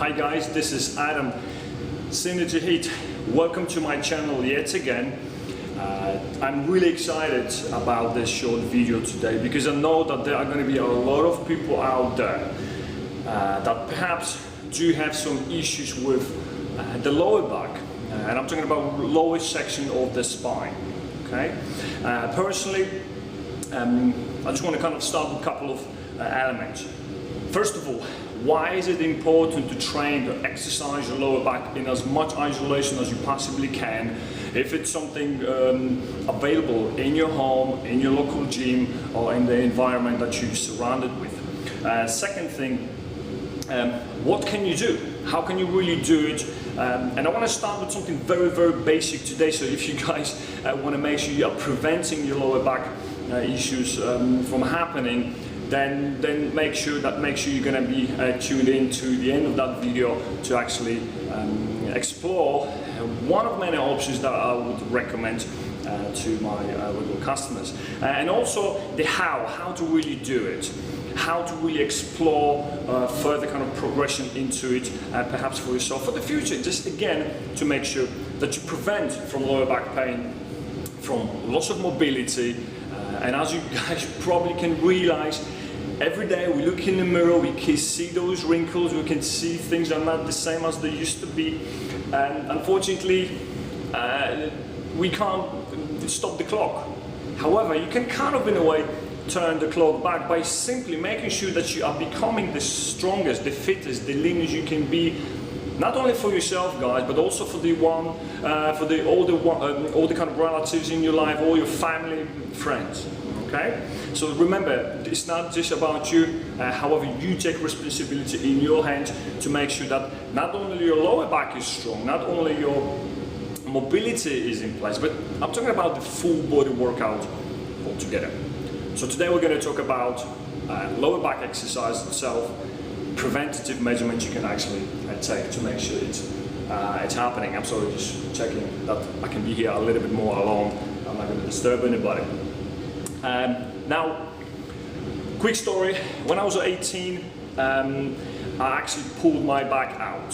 Hi guys, this is Adam, Synergy Heat. Welcome to my channel yet again. I'm really excited about this short video today because I know that there are going to be a lot of people out there that perhaps do have some issues with the lower back, and I'm talking about the lower section of the spine. Okay. Personally, I just want to kind of start with a couple of elements. First of all, why is it important to train to exercise your lower back in as much isolation as you possibly can? If it's something available in your home, in your local gym, or in the environment that you're surrounded with. Second thing, what can you do? How can you really do it? And I want to start with something very, very basic today. So if you guys want to make sure you are preventing your lower back issues from happening, then make sure you're going to be tuned in to the end of that video to actually explore one of many options that I would recommend to my regular customers, and also the how to really do it, how to really explore further kind of progression into it, perhaps for yourself for the future, just again to make sure that you prevent from lower back pain, from loss of mobility. And as you guys probably can realize, every day we look in the mirror, we can see those wrinkles, we can see things that are not the same as they used to be. And unfortunately, we can't stop the clock. However, you can kind of, in a way, turn the clock back by simply making sure that you are becoming the strongest, the fittest, the leanest you can be. Not only for yourself, guys, but also for all the kind of relatives in your life, all your family, friends. Okay. So remember, it's not just about you. However, you take responsibility in your hands to make sure that not only your lower back is strong, not only your mobility is in place, but I'm talking about the full body workout altogether. So today we're going to talk about lower back exercise itself, preventative measurements you can actually take to make sure it's happening. I'm sorry, just checking that I can be here a little bit more alone. I'm not going to disturb anybody. Now, quick story. When I was 18, I actually pulled my back out.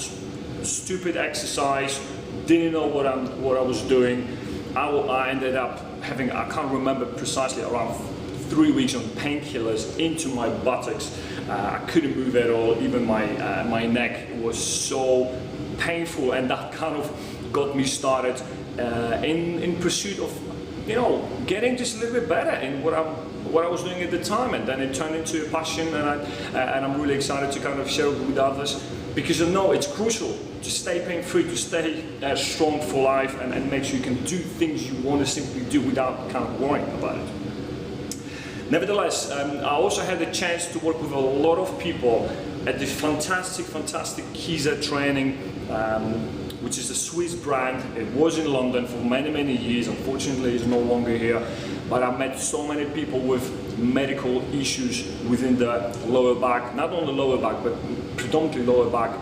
Stupid exercise. Didn't know what I was doing. I ended up having, I can't remember precisely, around 3 weeks on painkillers into my buttocks. I couldn't move at all. Even my neck was so painful, and that kind of got me started in pursuit of, you know, getting just a little bit better in what I was doing at the time. And then it turned into a passion, and I'm really excited to kind of share it with others, because I know it's crucial to stay pain-free, to stay strong for life, and make sure you can do things you want to simply do without kind of worrying about it. Nevertheless, I also had the chance to work with a lot of people at the fantastic Kiza Training, which is a Swiss brand. It was in London for many years. Unfortunately, it's no longer here. But I met so many people with medical issues within the lower back, not only lower back, but predominantly lower back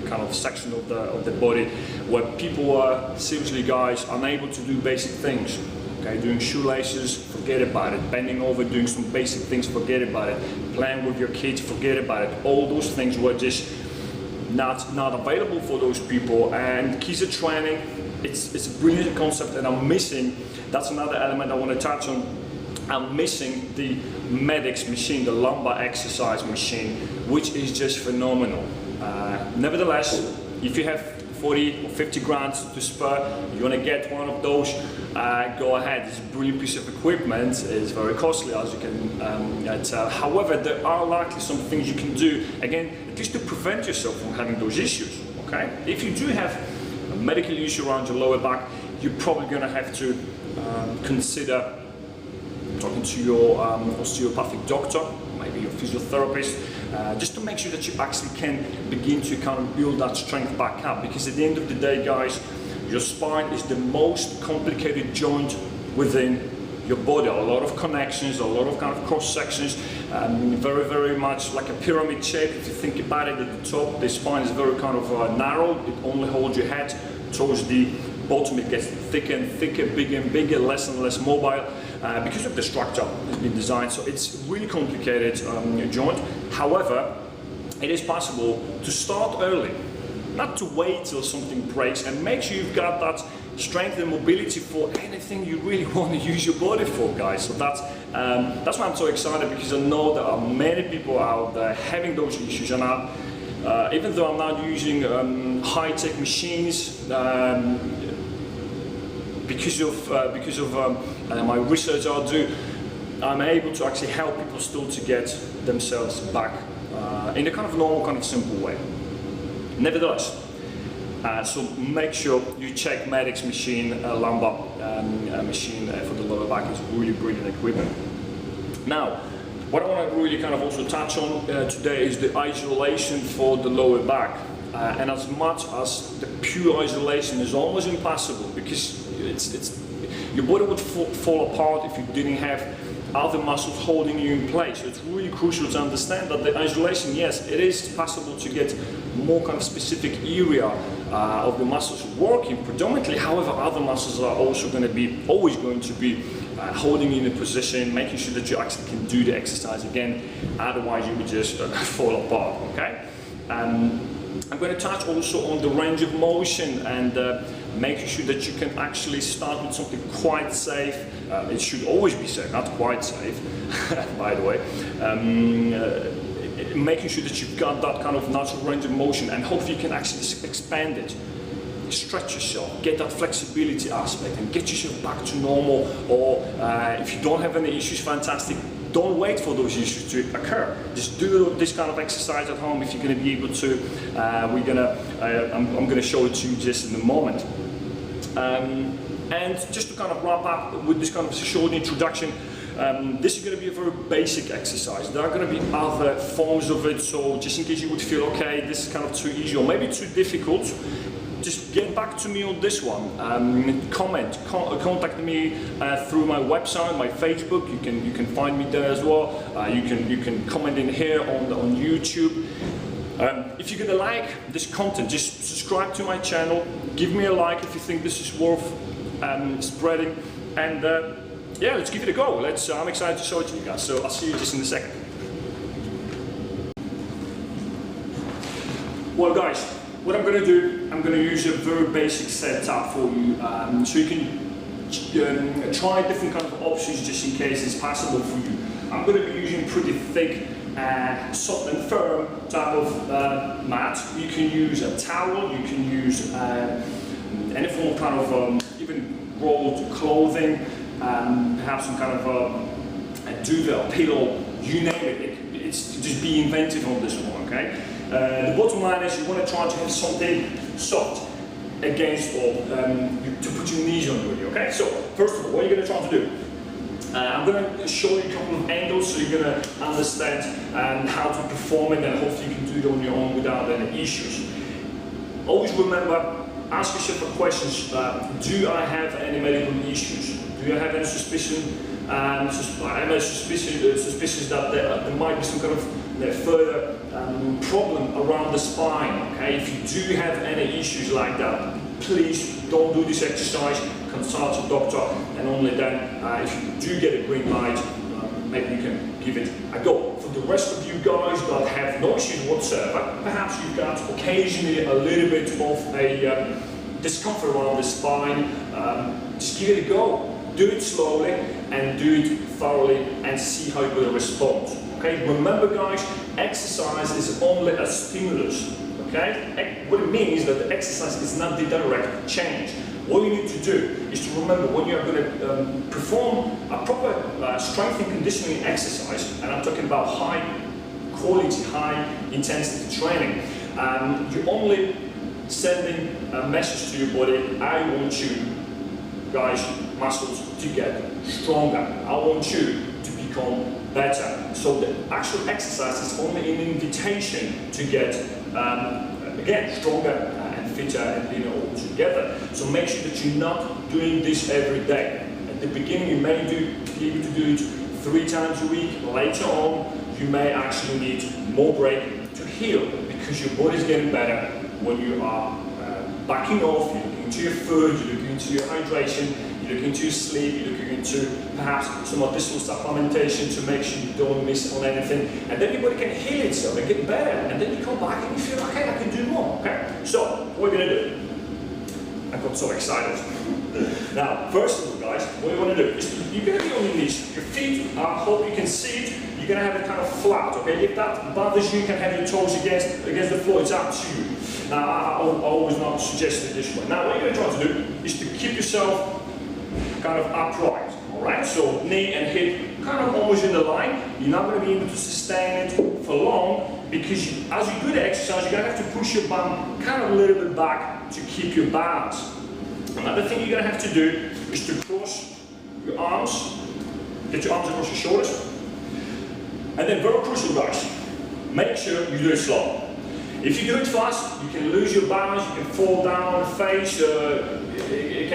kind of section of the body, where people were seriously, guys, unable to do basic things. Okay, doing shoelaces, forget about it. Bending over, doing some basic things, forget about it. Playing with your kids, forget about it. All those things were just not available for those people. And Kiza Training, it's a brilliant concept, and I'm missing, that's another element I want to touch on. I'm missing the Medics machine, the lumbar exercise machine, which is just phenomenal. Nevertheless, if you have 40 or 50 grand to spare, you want to get one of those, go ahead. It's a brilliant piece of equipment. It's very costly, as you can tell. However, there are likely some things you can do, again, at least to prevent yourself from having those issues. Okay? If you do have a medical issue around your lower back, you're probably going to have to consider talking to your osteopathic doctor, maybe your physiotherapist, just to make sure that you actually can begin to kind of build that strength back up. Because at the end of the day, guys, your spine is the most complicated joint within your body. A lot of connections, a lot of kind of cross sections, very much like a pyramid shape. If you think about it, at the top, the spine is very kind of narrow. It only holds your head. Towards the bottom, it gets thicker and thicker, bigger and bigger, less and less mobile, because of the structure that's been designed. So it's really complicated joint. However, it is possible to start early, not to wait till something breaks, and make sure you've got that strength and mobility for anything you really want to use your body for, guys. So that's why I'm so excited, because I know there are many people out there having those issues, and even though I'm not using high-tech machines, because of my research I do, I'm able to actually help people still to get themselves back in a kind of normal, kind of simple way. Nevertheless, so make sure you check Medic's machine, lumbar machine for the lower back. Is really brilliant equipment. Now, what I want to really kind of also touch on today is the isolation for the lower back. And as much as the pure isolation is almost impossible, because your body would fall apart if you didn't have other muscles holding you in place. So it's really crucial to understand that the isolation, yes, it is possible to get more kind of specific area of the muscles working predominantly. However, other muscles are also always going to be holding you in a position, making sure that you actually can do the exercise again. Otherwise, you would just fall apart. Okay. I'm going to touch also on the range of motion and making sure that you can actually start with something quite safe. It should always be safe, not quite safe, by the way. Making sure that you've got that kind of natural range of motion, and hopefully you can actually expand it. Stretch yourself, get that flexibility aspect, and get yourself back to normal. Or if you don't have any issues, fantastic. Don't wait for those issues to occur. Just do this kind of exercise at home if you're going to be able to. I'm going to show it to you just in a moment. And just to kind of wrap up with this kind of short introduction, this is going to be a very basic exercise. There are going to be other forms of it, so just in case you would feel, okay, this is kind of too easy or maybe too difficult, just get back to me on this one. Contact me through my website, my Facebook. You can find me there as well. You can comment in here on YouTube. If you're gonna like this content, just subscribe to my channel. Give me a like if you think this is worth spreading. And yeah, let's give it a go. I'm excited to show it to you guys. So I'll see you just in a second. Well, guys, what I'm going to do, I'm going to use a very basic setup for you, so you can try different kind of options just in case it's possible for you. I'm going to be using pretty thick, soft and firm type of mat. You can use a towel, you can use any form of kind of even rolled clothing, perhaps some kind of a duvet or pillow, you name it. It's just be inventive on this one, okay? The bottom line is you want to try to have something soft against or to put your knees on really, okay? So first of all, what are you going to try to do? I'm going to show you a couple of angles so you're going to understand how to perform it, and hopefully you can do it on your own without any issues. Always remember, ask yourself questions. Do I have any medical issues? Do I have any suspicion? I'm suspicious that there might be some kind of further problem around the spine. Okay, if you do have any issues like that, please don't do this exercise. Consult a doctor, and only then, if you do get a green light, maybe you can give it a go. For the rest of you guys that have no issues whatsoever, perhaps you've got occasionally a little bit of a discomfort around the spine, just give it a go. Do it slowly and do it thoroughly and see how you're going to respond. Okay? Remember guys, exercise is only a stimulus. Okay? What it means is that the exercise is not the direct change. What you need to do is to remember when you are going to perform a proper strength and conditioning exercise, and I'm talking about high quality, high intensity training, you're only sending a message to your body, I want you guys, muscles to get stronger. I want you to become better. So the actual exercise is only an invitation to get, again, stronger and fitter and leaner all together. So make sure that you're not doing this every day. At the beginning, you may be able to do it 3 times a week. Later on, you may actually need more break to heal, because your body's getting better when you are backing off, you're looking into your food, you're looking into your hydration, you're you're looking into your sleep, you're looking into perhaps some additional supplementation to make sure you don't miss on anything, and then your body can heal itself and get better, and then you come back and you feel, okay, I can do more, okay? So, what we're going to do, I got so excited. Now, first of all, guys, what you want to do is you're going to be on your knees. Your feet, I hope you can see it. You're going to have it kind of flat, okay? If that bothers you, you can have your toes against the floor. It's up to you. Now, I always not suggest it this way. Now, what you're going to try to do is to keep yourself kind of upright, all right? So, knee and hip kind of almost in the line. You're not going to be able to sustain it for long because as you do the exercise, you're going to have to push your bum kind of a little bit back to keep your balance. Another thing you're going to have to do is to cross your arms, get your arms across your shoulders, and then very crucial, guys, make sure you do it slow. If you do it fast, you can lose your balance, you can fall down on the face, you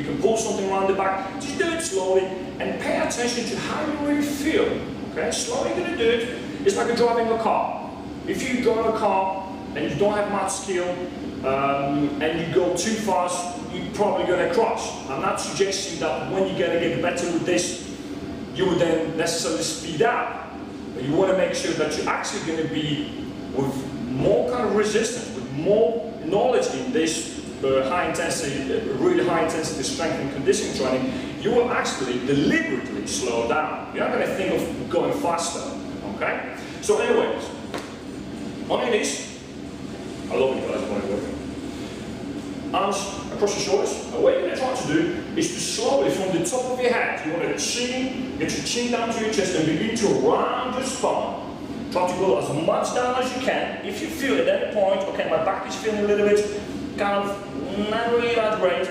can pull something around the back. Just do it slowly and pay attention to how you really feel. Okay, slowly you're going to do it. It's like driving a car. If you drive a car and you don't have much skill, and you go too fast, you're probably going to crash. I'm not suggesting that when you're going to get better with this, you would then necessarily speed up. But you want to make sure that you're actually going to be with more kind of resistance, with more knowledge in this high intensity, really high intensity strength and conditioning training. You will actually deliberately slow down. You're not going to think of going faster. Okay? So anyways, on your knees. I love you guys when I work. Arms across your shoulders. And what you're going to try to do is to slowly, from the top of your head, you want to get your chin down to your chest and begin to round your spine. Try to go as much down as you can. If you feel at any point, okay, my back is feeling a little bit kind of not really that great,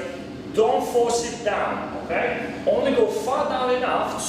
don't force it down, okay? Only go far down enough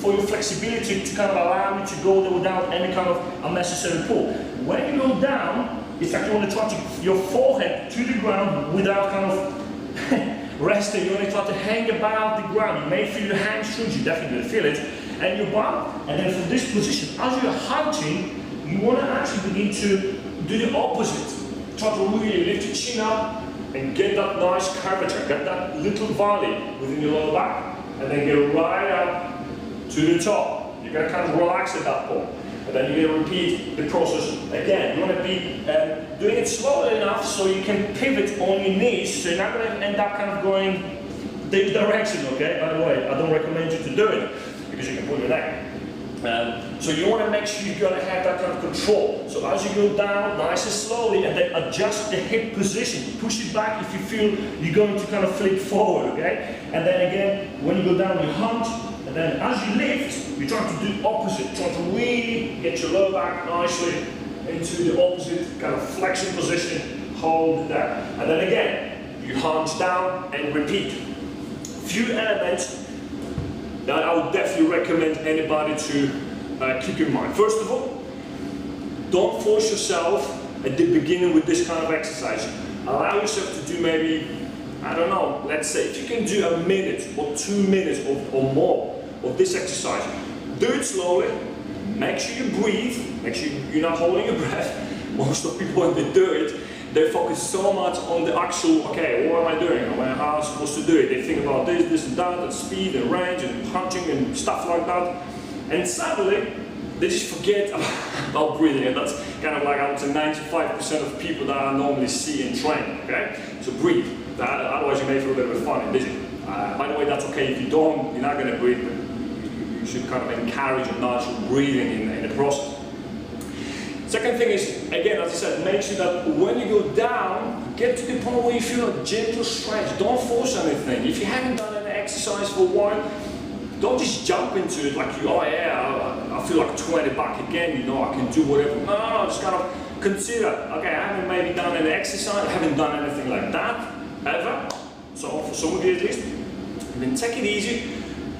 for your flexibility to kind of allow you to go there without any kind of unnecessary pull. When you go down, it's like you want to try to get your forehead to the ground without kind of resting. You want to try to hang above the ground. You may feel your hamstrings, you definitely feel it, and your bum. And then from this position, as you're hunching, you want to actually begin to do the opposite. Try to really lift your chin up and get that nice curvature, get that little valley within your lower back, and then get right up to the top. You're going to kind of relax at that point. And then you're going to repeat the process again. You want to be doing it slowly enough so you can pivot on your knees, so you're not going to end up kind of going this direction, okay? By the way, I don't recommend you to do it because you can pull your neck. So you want to make sure you're going to have that kind of control. So as you go down, nice and slowly, and then adjust the hip position. Push it back if you feel you're going to kind of flip forward, okay? And then again, when you go down, you hunch. And then as you lift, you're trying to do the opposite. Trying to really get your lower back nicely into the opposite kind of flexion position. Hold that. And then again, you hunch down and repeat. Few elements that I would definitely recommend anybody to keep in mind. First of all, don't force yourself at the beginning with this kind of exercise. Allow yourself to do maybe, I don't know, let's say if you can do a minute or 2 minutes or more of this exercise, do it slowly, make sure you breathe, make sure you're not holding your breath. Most of the people when they do it, they focus so much on the actual, okay, what am I doing? How am I supposed to do it? They think about this and that, and speed and range and punching and stuff like that. And suddenly, they just forget about breathing. And that's kind of like, I would say, 95% of people that I normally see and train, okay? So breathe. Otherwise, you may feel a little bit funny and dizzy. By the way, that's okay if you don't, you're not going to breathe, but you should kind of encourage a natural breathing in the process. Second thing is, again, as I said, make sure that when you go down, get to the point where you feel a gentle stretch. Don't force anything. If you haven't done any exercise for a while, don't just jump into it like you, oh yeah, I feel like 20 back again, you know, I can do whatever. No, just kind of consider, okay, I haven't maybe done any exercise, I haven't done anything like that, ever. So for some of you at least, then take it easy.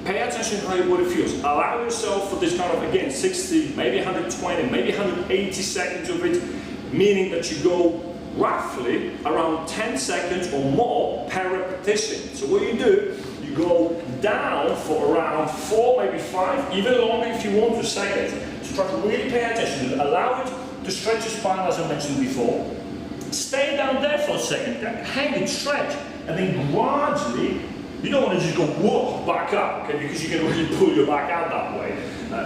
Pay attention to how your body feels. Allow yourself for this kind of, again, 60, maybe 120, maybe 180 seconds of it, meaning that you go roughly around 10 seconds or more per repetition. So what you do, you go down for around 4, maybe 5, even longer if you want to seconds. So try to really pay attention. Allow it to stretch your spine as I mentioned before. Stay down there for a second, hang it, stretch, and then gradually You don't want to just go whoa, back up, okay, because you can really pull your back out that way.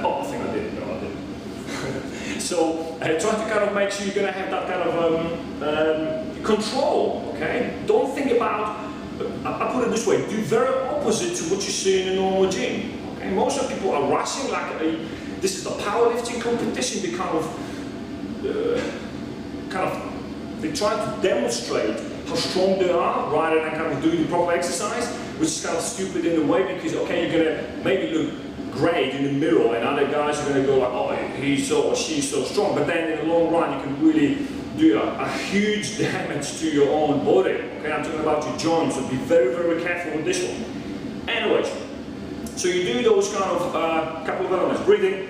Oh, I think I did. No, I didn't. So try to kind of make sure you're going to have that kind of control, okay? Don't think about, I put it this way, do very opposite to what you see in a normal gym. Okay? Most of the people are rushing like this is the powerlifting competition. They they try to demonstrate how strong they are rather than kind of doing the proper exercise, which is kind of stupid in a way because, okay, you're going to maybe look great in the mirror and other guys are going to go like, oh, he's so or she's so strong, but then in the long run you can really do a huge damage to your own body. Okay, I'm talking about your joints, so be very, very careful with this one. Anyways, so you do those kind of couple of elements, breathing,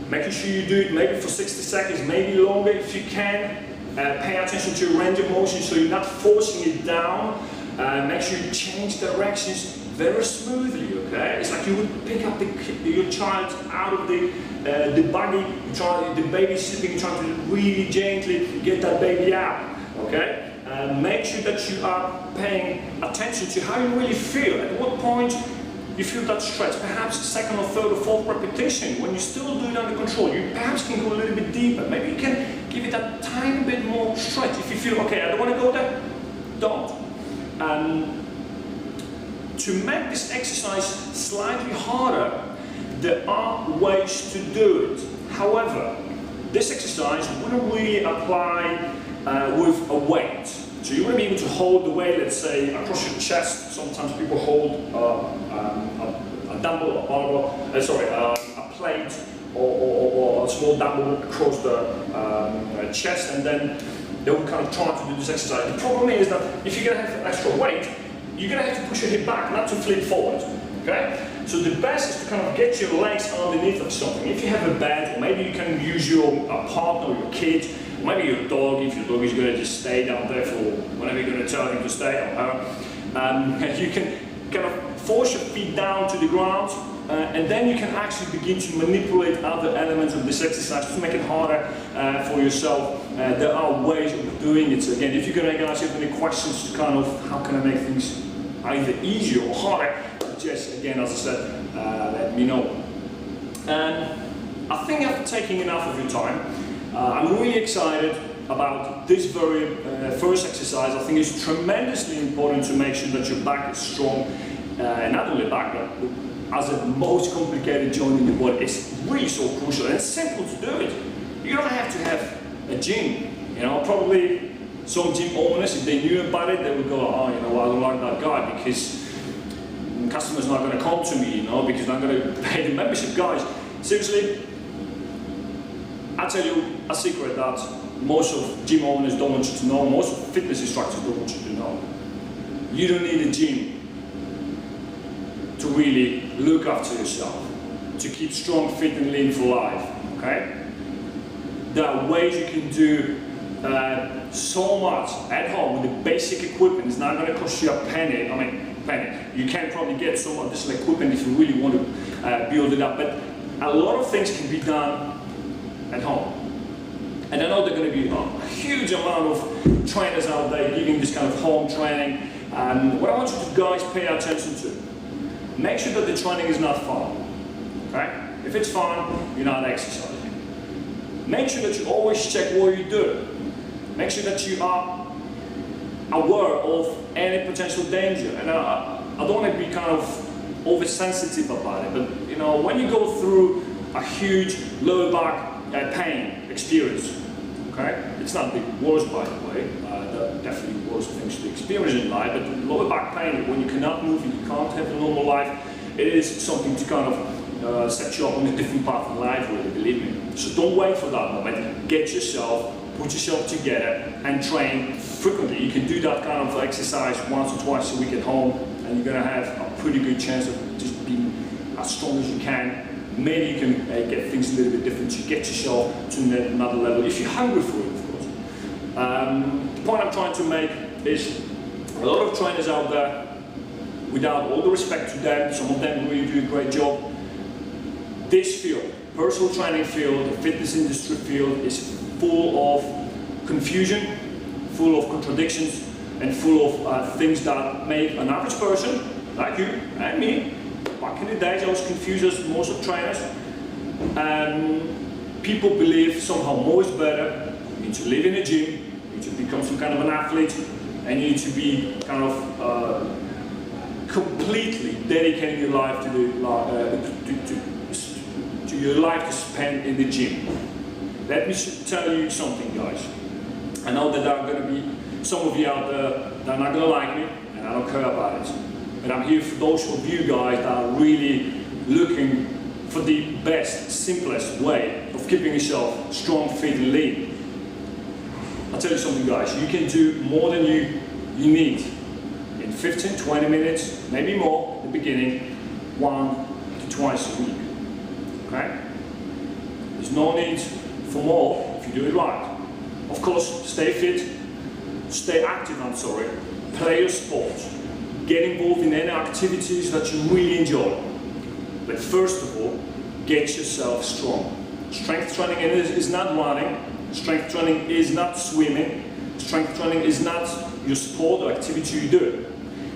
making sure you do it maybe for 60 seconds, maybe longer if you can. Pay attention to your range of motion so you're not forcing it down. Make sure you change directions very smoothly, okay? It's like you would pick up your child out of the buggy, the baby sleeping, you try to really gently get that baby out, okay? Make sure that you are paying attention to how you really feel. At what point you feel that stretch, perhaps second or third or fourth repetition, when you still do it under control, you perhaps can go a little bit deeper. Maybe you can give it a tiny bit more stretch. If you feel, okay, I don't want to go there, don't. To make this exercise slightly harder, there are ways to do it. However, this exercise wouldn't really apply with a weight. So you want to be able to hold the weight, let's say, across your chest. Sometimes people hold a dumbbell, a plate or a small dumbbell across the chest, and then they will kind of try to do this exercise. The problem is that if you're going to have extra weight, you're going to have to push your hip back, not to flip forward. Okay? So the best is to kind of get your legs underneath of something. If you have a bed, or maybe you can use your partner or your kid, or maybe your dog, if your dog is going to just stay down there for whenever you're going to tell him to stay, or her. You can kind of force your feet down to the ground, and then you can actually begin to manipulate other elements of this exercise to make it harder for yourself. There are ways of doing it. So again, if you're going to guys have any questions to kind of how can I make things either easier or harder, just again, as I said, let me know. I think after taking enough of your time, I'm really excited about this very first exercise. I think it's tremendously important to make sure that your back is strong, and not only back, but as the most complicated joint in the body. It's really so crucial, and it's simple to do it. You don't have to have a gym. You know, probably some gym owners, if they knew about it, they would go, oh, you know, well, I don't like that guy because customers not going to come to me, you know, because I'm going to pay the membership. Guys, seriously, I'll tell you a secret that most of gym owners don't want you to know, most of fitness instructors don't want you to know. You don't need a gym to really look after yourself, to keep strong, fit and lean for life, okay? There are ways you can do so much at home with the basic equipment. It's not going to cost you a penny. I mean, penny. You can probably get some additional equipment if you really want to build it up, but a lot of things can be done at home. And I know there are going to be a huge amount of trainers out there giving this kind of home training. And what I want you to guys pay attention to, make sure that the training is not fun. Okay? If it's fun, you're not exercising. Make sure that you always check what you do. Make sure that you are aware of any potential danger. And I don't want to be kind of oversensitive about it, but you know, when you go through a huge lower back pain experience, okay? It's not the worst, by the way. There are definitely worse things to experience in life, but lower back pain, when you cannot move and you can't have a normal life, it is something to kind of set you up on a different path in life, really, believe me. So don't wait for that moment. Get yourself, put yourself together and train frequently. You can do that kind of exercise once or twice a week at home, and you're going to have a pretty good chance of just being as strong as you can. Maybe you can get things a little bit different to get yourself to another level if you're hungry for it, of course. The point I'm trying to make is a lot of trainers out there, without all the respect to them, some of them really do a great job. This field, personal training field, the fitness industry field, is full of confusion, full of contradictions, and full of things that make an average person like you and me, back in the days I was confused as most of trainers. People believe somehow more is better. You need to live in a gym, you need to become some kind of an athlete, and you need to be kind of completely dedicating your life to your life to spend in the gym. Let me tell you something, guys. I know that there are going to be some of you out there that are not going to like me, and I don't care about it. But I'm here for those of you guys that are really looking for the best, simplest way of keeping yourself strong, fit, and lean. I'll tell you something, guys. You can do more than you need in 15, 20 minutes, maybe more at the beginning, 1 to twice a week. Okay? There's no need for more if you do it right. Of course, stay fit, stay active, play your sport, get involved in any activities that you really enjoy. But first of all, get yourself strong. Strength training is not running, strength training is not swimming, strength training is not your sport or activity you do.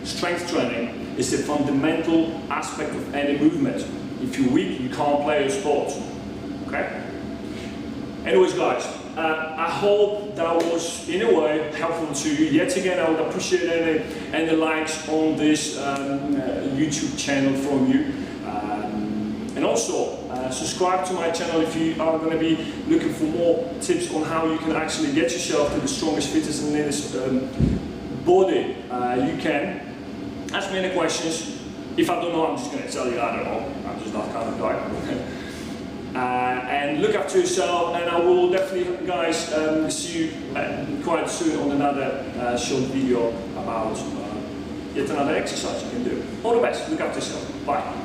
Strength training is a fundamental aspect of any movement. If you're weak, you can't play your sport. Okay? Anyways, guys, I hope that was in a way helpful to you. Yet again, I would appreciate any likes on this YouTube channel from you. And also, subscribe to my channel if you are going to be looking for more tips on how you can actually get yourself to the strongest, fittest and leanest body you can. Ask me any questions. If I don't know, I'm just going to tell you I don't know. I'm just that kind of guy. And look after yourself, and I will definitely, guys, see you quite soon on another short video about yet another exercise you can do. All the best. Look after yourself. Bye.